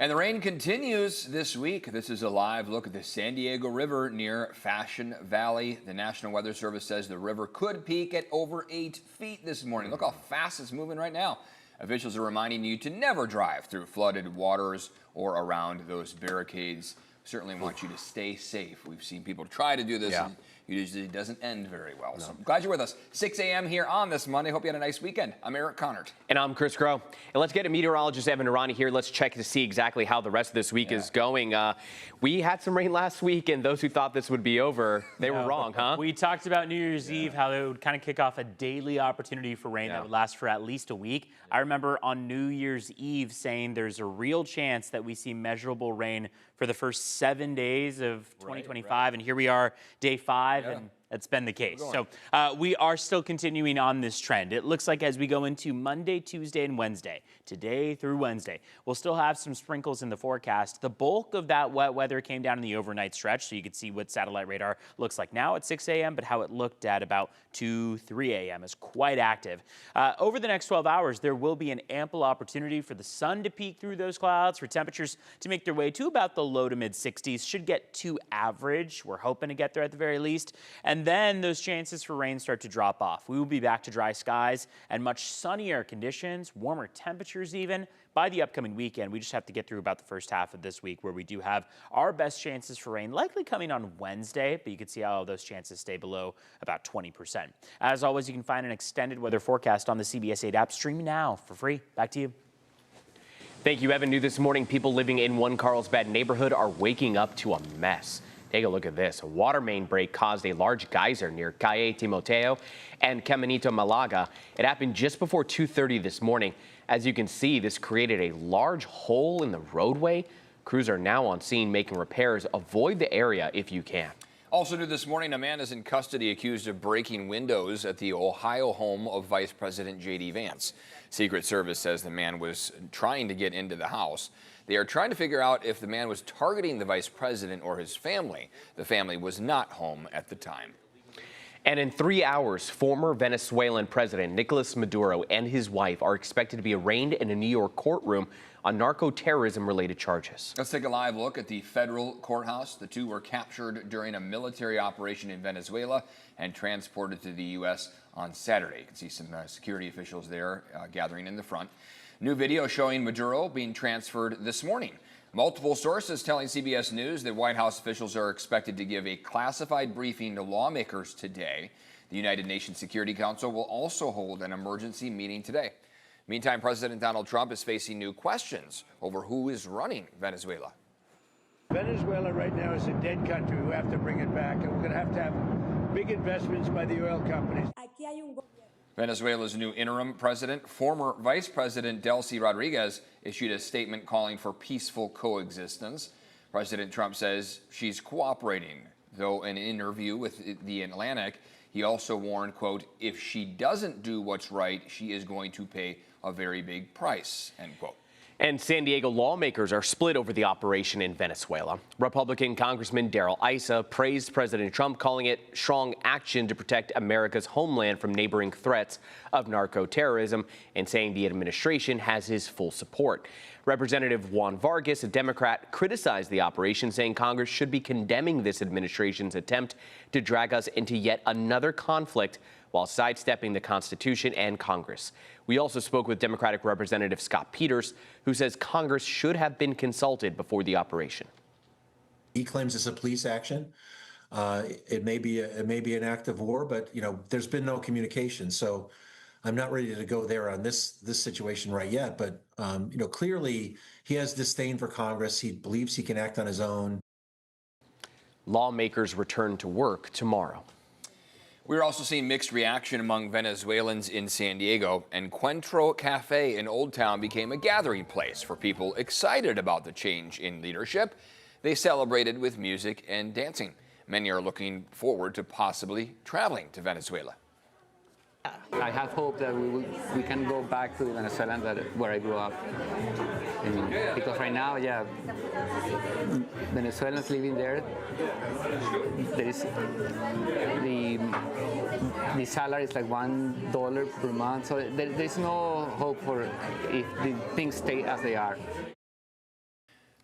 And the rain continues this week. This is a live look at the San Diego River near Fashion Valley. The National Weather Service says the river could peak at over 8 feet this morning. Look how fast it's moving right now. Officials are reminding you to never drive through flooded waters or around those barricades. Certainly want you to stay safe. We've seen people try to do this. And it usually doesn't end very well. So I'm glad you're with us. 6 a.m. here on this Monday. Hope you had a nice weekend. I'm Eric Connert. And I'm Chris Groh. And let's get a meteorologist, Evan Arani, here. Let's check to see exactly how the rest of this week is going. We had some rain last week, and those who thought this would be over, they were wrong, huh? We talked about New Year's Eve, how it would kind of kick off a daily opportunity for rain that would last for at least a week. I remember on New Year's Eve saying there's a real chance that we see measurable rain for the first 7 days of 2025. And here we are, day 5, and that's been the case. So we are still continuing on this trend. It looks like as we go into Monday, Tuesday, and Wednesday, today through Wednesday, we'll still have some sprinkles in the forecast. The bulk of that wet weather came down in the overnight stretch, so you can see what satellite radar looks like now at 6 a.m., but how it looked at about 2, 3 a.m. is quite active. Over the next 12 hours, there will be an ample opportunity for the sun to peek through those clouds, for temperatures to make their way to about the low to mid 60s. Should get to average. We're hoping to get there at the very least. And then those chances for rain start to drop off. We will be back to dry skies and much sunnier conditions, warmer temperatures even, by the upcoming weekend. We just have to get through about the first half of this week where we do have our best chances for rain, likely coming on Wednesday, but you can see how those chances stay below about 20%. As always, you can find an extended weather forecast on the CBS 8 app. Streaming now for free. Back to you. Thank you, Evan. New this morning, people living in one Carlsbad neighborhood are waking up to a mess. Take a look at this. A water main break caused a large geyser near Calle Timoteo and Caminito Malaga. It happened just before 2:30 this morning. As you can see, this created a large hole in the roadway. Crews are now on scene making repairs. Avoid the area if you can. Also new this morning, a man is in custody accused of breaking windows at the Ohio home of Vice President J.D. Vance. Secret Service says the man was trying to get into the house. They are trying to figure out if the man was targeting the vice president or his family. The family was not home at the time. And in 3 hours, former Venezuelan President Nicolas Maduro and his wife are expected to be arraigned in a New York courtroom on narco-terrorism-related charges. Let's take a live look at the federal courthouse. The two were captured during a military operation in Venezuela and transported to the U.S. on Saturday. You can see some security officials there gathering in the front. New video showing Maduro being transferred this morning. Multiple sources telling CBS News that White House officials are expected to give a classified briefing to lawmakers today. The United Nations Security Council will also hold an emergency meeting today. Meantime, President Donald Trump is facing new questions over who is running Venezuela. Venezuela right now is a dead country. We have to bring it back, and we're going to have big investments by the oil companies. Venezuela's new interim president, former Vice President Delcy Rodriguez, issued a statement calling for peaceful coexistence. President Trump says she's cooperating, though in an interview with The Atlantic, he also warned, quote, if she doesn't do what's right, she is going to pay a very big price, end quote. And San Diego lawmakers are split over the operation in Venezuela. Republican Congressman Darrell Issa praised President Trump, calling it strong action to protect America's homeland from neighboring threats of narco-terrorism, and saying the administration has his full support. Representative Juan Vargas, a Democrat, criticized the operation, saying Congress should be condemning this administration's attempt to drag us into yet another conflict while sidestepping the Constitution and Congress. We also spoke with Democratic Representative Scott Peters, who says Congress should have been consulted before the operation. He claims it's a police action. It may be an act of war, but there's been no communication. So I'm not ready to go there on this situation right yet. But clearly he has disdain for Congress. He believes he can act on his own. Lawmakers return to work tomorrow. We're also seeing mixed reaction among Venezuelans in San Diego. Encuentro Cafe in Old Town became a gathering place for people excited about the change in leadership. They celebrated with music and dancing. Many are looking forward to possibly traveling to Venezuela. I have hope that we can go back to Venezuela where I grew up. Because right now, Venezuelans living there, there is the salary is like $1 per month, so there's no hope for if the things stay as they are.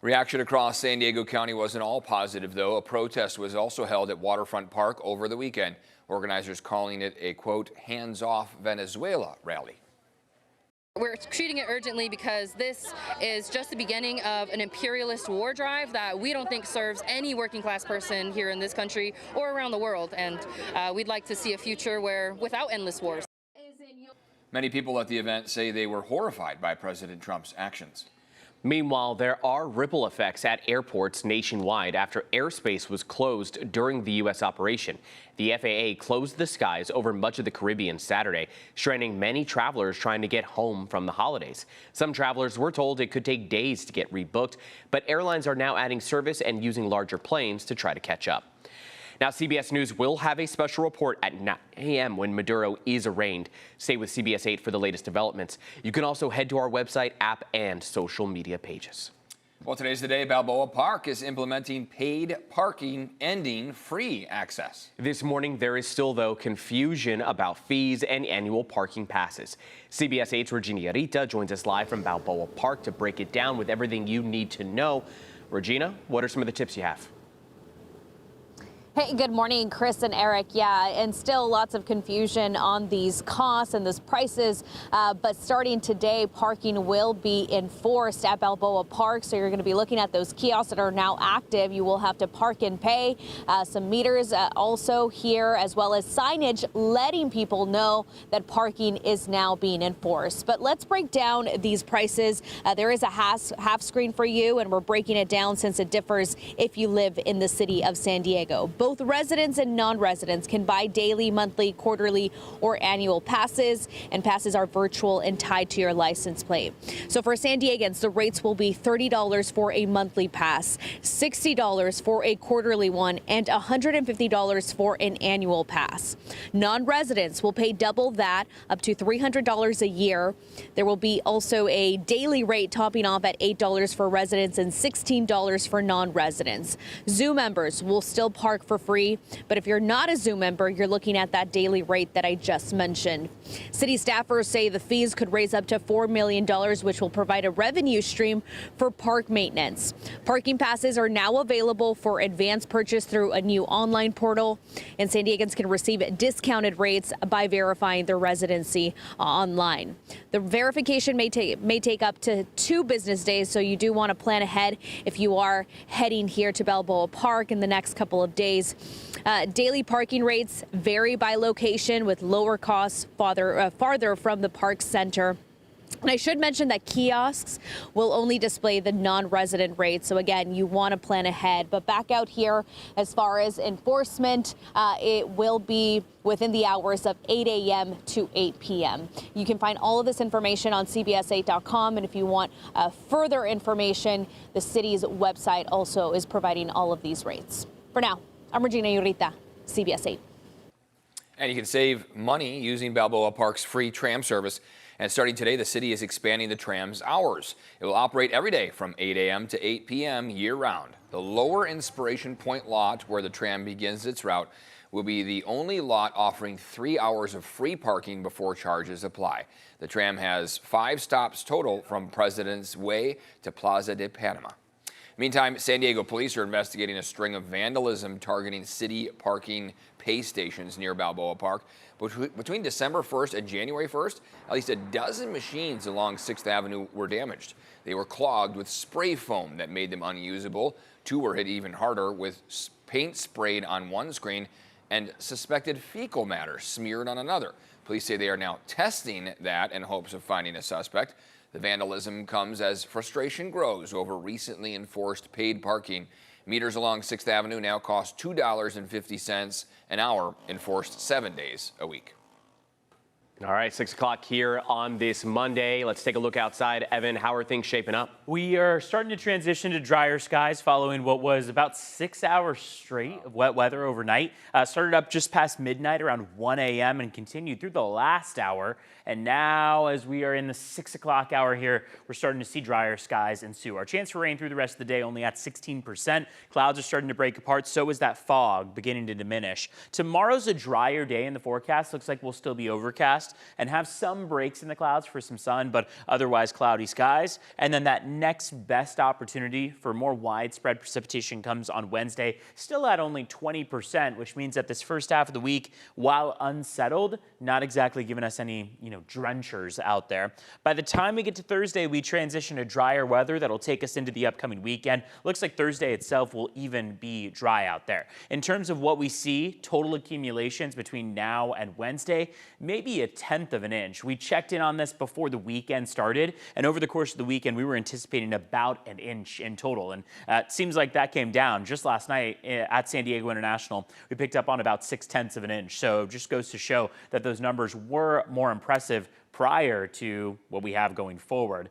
Reaction across San Diego County wasn't all positive, though. A protest was also held at Waterfront Park over the weekend. Organizers calling it a, quote, hands-off Venezuela rally. We're treating it urgently because this is just the beginning of an imperialist war drive that we don't think serves any working class person here in this country or around the world. And we'd like to see a future without endless wars. Many people at the event say they were horrified by President Trump's actions. Meanwhile, there are ripple effects at airports nationwide after airspace was closed during the U.S. operation. The FAA closed the skies over much of the Caribbean Saturday, stranding many travelers trying to get home from the holidays. Some travelers were told it could take days to get rebooked, but airlines are now adding service and using larger planes to try to catch up. Now, CBS News will have a special report at 9 a.m. when Maduro is arraigned. Stay with CBS 8 for the latest developments. You can also head to our website, app, and social media pages. Well, today's the day Balboa Park is implementing paid parking, ending free access. This morning, there is still, though, confusion about fees and annual parking passes. CBS 8's Regina Rita joins us live from Balboa Park to break it down with everything you need to know. Regina, what are some of the tips you have? Hey, good morning, Chris and Eric. Yeah, and still lots of confusion on these costs and these prices. But starting today, parking will be enforced at Balboa Park. So you're going to be looking at those kiosks that are now active. You will have to park and pay. Some meters also here, as well as signage letting people know that parking is now being enforced. But let's break down these prices. There is a half screen for you, and we're breaking it down since it differs if you live in the city of San Diego. Both residents and non-residents can buy daily, monthly, quarterly, or annual passes, and passes are virtual and tied to your license plate. So for San Diegans, the rates will be $30 for a monthly pass, $60 for a quarterly one, and $150 for an annual pass. Non-residents will pay double that, up to $300 a year. There will be also a daily rate topping off at $8 for residents and $16 for non-residents. Zoo members will still park for free, but if you're not a Zoo member, you're looking at that daily rate that I just mentioned. City staffers say the fees could raise up to $4 million, which will provide a revenue stream for park maintenance. Parking passes are now available for advance purchase through a new online portal, and San Diegans can receive discounted rates by verifying their residency online. The verification may take up to 2 business days, so you do want to plan ahead if you are heading here to Balboa Park in the next couple of days. Daily parking rates vary by location, with lower costs farther from the park center. And I should mention that kiosks will only display the non-resident rates. So again, you want to plan ahead. But back out here, as far as enforcement, it will be within the hours of 8 a.m. to 8 p.m. You can find all of this information on CBS8.com. And if you want further information, the city's website also is providing all of these rates. For now, I'm Regina Urita, CBS 8. And you can save money using Balboa Park's free tram service. And starting today, the city is expanding the tram's hours. It will operate every day from 8 a.m. to 8 p.m. year-round. The lower Inspiration Point lot, where the tram begins its route, will be the only lot offering 3 hours of free parking before charges apply. The tram has 5 stops total from President's Way to Plaza de Panama. Meantime, San Diego police are investigating a string of vandalism targeting city parking pay stations near Balboa Park. Between December 1st and January 1st, at least a dozen machines along 6th Avenue were damaged. They were clogged with spray foam that made them unusable. 2 were hit even harder, with paint sprayed on one screen and suspected fecal matter smeared on another. Police say they are now testing that in hopes of finding a suspect. The vandalism comes as frustration grows over recently enforced paid parking. Meters along 6th Avenue now cost $2.50 an hour, enforced 7 days a week. All right, 6 o'clock here on this Monday. Let's take a look outside. Evan, how are things shaping up? We are starting to transition to drier skies following what was about 6 hours straight of wet weather overnight. Started up just past midnight around 1 a.m. and continued through the last hour. And now, as we are in the 6 o'clock hour here, we're starting to see drier skies ensue. Our chance for rain through the rest of the day only at 16%. Clouds are starting to break apart. So is that fog beginning to diminish. Tomorrow's a drier day in the forecast. Looks like we'll still be overcast. forecast and have some breaks in the clouds for some sun, but otherwise cloudy skies. And then that next best opportunity for more widespread precipitation comes on Wednesday, still at only 20%, which means that this first half of the week, while unsettled, not exactly giving us any, drenchers out there. By the time we get to Thursday, we transition to drier weather that'll take us into the upcoming weekend. Looks like Thursday itself will even be dry out there. In terms of what we see, total accumulations between now and Wednesday, maybe 1/10 of an inch. We checked in on this before the weekend started, and over the course of the weekend, we were anticipating about 1 inch in total. And it seems like that came down. Just last night at San Diego International, we picked up on about 6/10 of an inch. So it just goes to show that those numbers were more impressive prior to what we have going forward.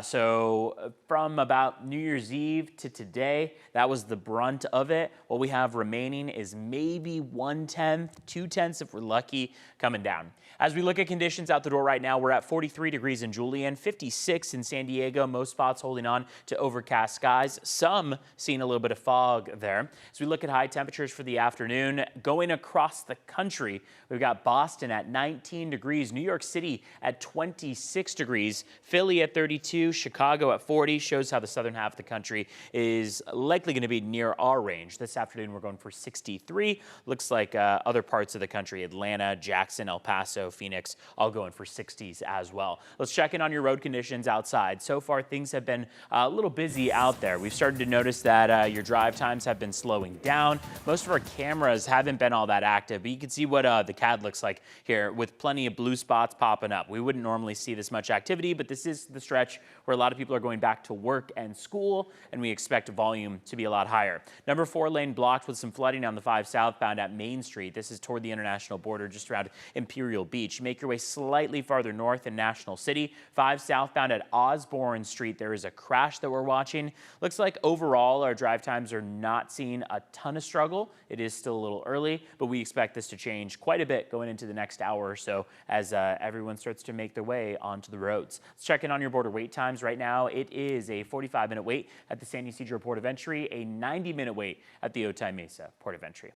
So from about New Year's Eve to today, that was the brunt of it. What we have remaining is maybe 1/10, 2/10 if we're lucky, coming down. As we look at conditions out the door right now, we're at 43 degrees in Julian, 56 in San Diego, most spots holding on to overcast skies, some seeing a little bit of fog there. As we look at high temperatures for the afternoon, going across the country, we've got Boston at 19 degrees, New York City at 26 degrees, Philly at 32, Chicago at 40, shows how the southern half of the country is likely going to be near our range. This afternoon, we're going for 63. Looks like other parts of the country, Atlanta, Jackson, El Paso, Phoenix, all going for 60s as well. Let's check in on your road conditions outside. So far, things have been a little busy out there. We've started to notice that your drive times have been slowing down. Most of our cameras haven't been all that active, but you can see what the CAD looks like here with plenty of blue spots popping up. We wouldn't normally see this much activity, but this is the stretch where a lot of people are going back to work and school, and we expect volume to be a lot higher. Number 4 lane blocked with some flooding on the 5 southbound at Main Street. This is toward the international border, just around Imperial Beach. Make your way slightly farther north in National City. 5 southbound at Osborne Street, there is a crash that we're watching. Looks like overall our drive times are not seeing a ton of struggle. It is still a little early, but we expect this to change quite a bit going into the next hour or so as everyone starts to make their way onto the roads. Let's check in on your border wait times right now. It is a 45-minute wait at the San Ysidro Port of Entry, a 90-minute wait at the Otay Mesa Port of Entry.